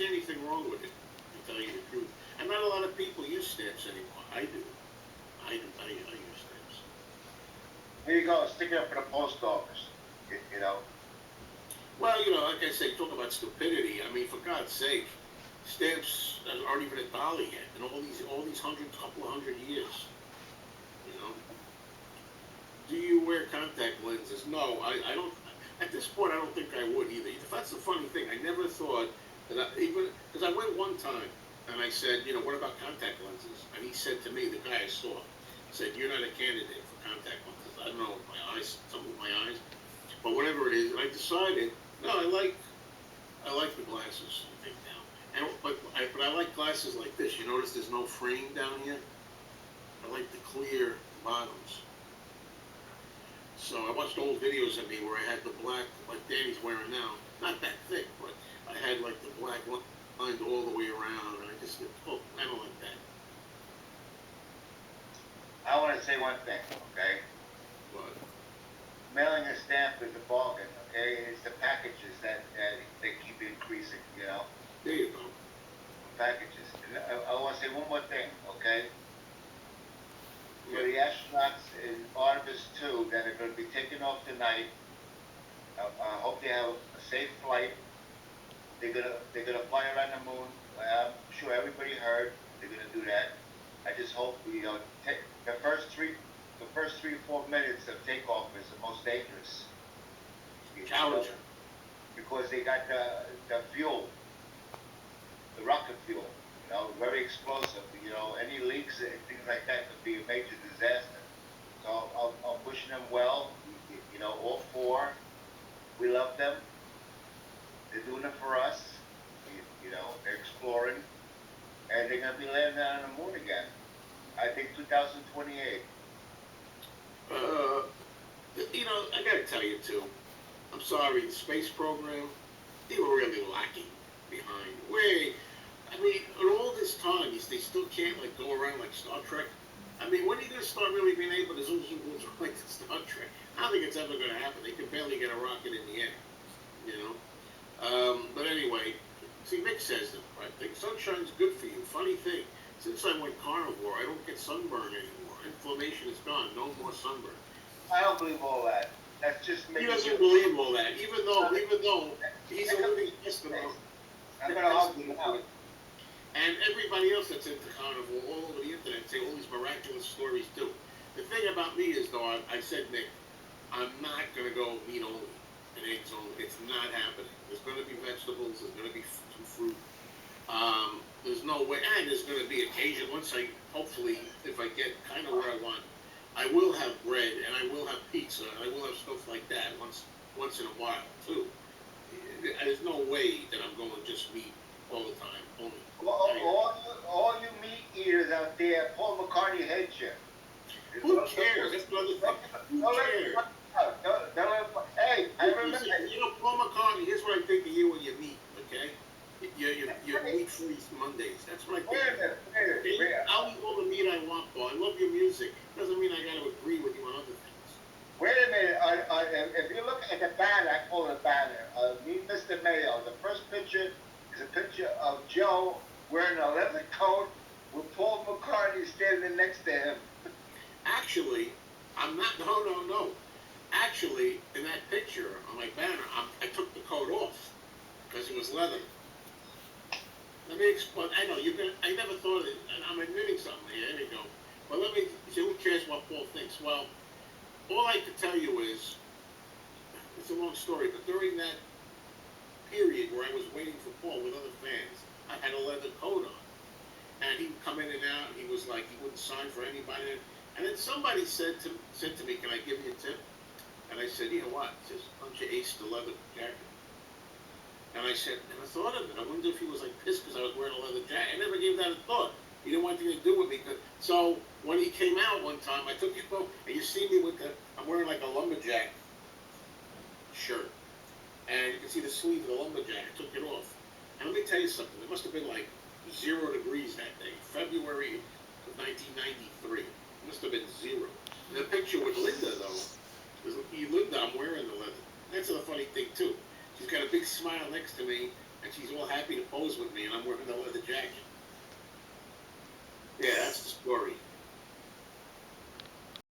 see anything wrong with it, to tell you the truth. And not a lot of people use stamps anymore. I do. I use stamps. Here you go, stick it up in the post office. You know. Well, like I say, talk about stupidity. I mean, for God's sake, stamps aren't even $1 yet, and all these couple of hundred years. You know. Do you wear contact lenses? No, I don't. At this point, I don't think I would either. That's the funny thing. I never thought that even because I went one time and I said, what about contact lenses? And he said to me, the guy I saw, said, you're not a candidate for contact lenses. I don't know, my eyes, something with my eyes, but whatever it is. And I decided, no, I like the glasses. I think now, but I like glasses like this. You notice there's no frame down here. I like the clear bottoms. So I watched old videos of me where I had the black, like Danny's wearing now, not that thick, but I had like the black lined all the way around, and I just said, oh, I don't like that. I want to say one thing, okay? But Mailing a stamp is a bargain, okay? It's the packages that they keep increasing, there you go. Packages. And I want to say one more thing, okay? For the astronauts in Artemis 2 that are going to be taking off tonight, I hope they have a safe flight. They're gonna fly around the moon. I'm sure everybody heard they're gonna do that. I just hope take the first 3 or 4 minutes of takeoff is the most dangerous. Challenging. Because they got the fuel, the rocket fuel. Very explosive. Any leaks and things like that could be a major disaster. So I'm wishing them well. All four. We love them. They're doing it for us. They're exploring, and they're gonna be landing on the moon again. I think 2028. I gotta tell you too. I'm sorry, the space program, they were really lacking behind. I mean, in all this time, they still can't go around like Star Trek. I mean, when are you gonna start really being able to zoom like Star Trek? I don't think it's ever gonna happen. They can barely get a rocket in the air, But anyway, see, Mick says that, right? Sunshine's good for you. Funny thing, since I went carnivore, I don't get sunburn anymore. Inflammation is gone. No more sunburn. I don't believe all that. That's just He doesn't believe all that, even though he's a living testimony. I'm gonna argue now. And everybody else that's into carnivore all over the internet say all these miraculous stories too. The thing about me is, though, I said, Nick, I'm not going to go meat only and eggs only. It's not happening. There's going to be vegetables. There's going to be some fruit. There's no way. And there's going to be occasion, hopefully, if I get kind of where I want, I will have bread and I will have pizza and I will have stuff like that once in a while, too. There's no way that I'm going to just meat all the time, only. All you meat eaters out there, Paul McCartney hates you. Who cares? That's another thing. Who cares? Hey, I remember. Paul McCartney, here's what I think of you when you meet, okay? Your meat-free Mondays. That's what I think. Wait a minute. I'll eat all the meat I want, Paul. I love your music. Doesn't mean I got to agree with you on other things. Wait a minute. If you look at the banner, I call it a banner. Meet Mr. Mayo. The first picture is a picture of Joe wearing a leather coat with Paul McCartney standing next to him. Actually, I'm not. No. Actually, in that picture on my banner, I took the coat off because it was leather. Let me explain. I know you're gonna. I never thought of it, and I'm admitting something here. There you go. But let me see. Who cares what Paul thinks? Well, all I can tell you is it's a long story. But during that period where I was waiting for Paul with other fans, I had a leather coat on, and he would come in and out. And he was like, he wouldn't sign for anybody. And then somebody said to me, "Can I give you a tip?" And I said, "You know what? Just punch your ace the leather jacket." And I said, and I thought of it. I wonder if he was pissed because I was wearing a leather jacket. I never gave that a thought. He didn't want anything to do with me. So when he came out one time, I took him home, and you see me I'm wearing like a lumberjack shirt. And you can see the sleeve of the lumberjack. I took it off. And let me tell you something. It must have been 0 degrees that day. February of 1993. It must have been 0. And the picture with Linda, though, Linda, I'm wearing the leather. That's the funny thing, too. She's got a big smile next to me, and she's all happy happy to pose with me, and I'm wearing the leather jacket.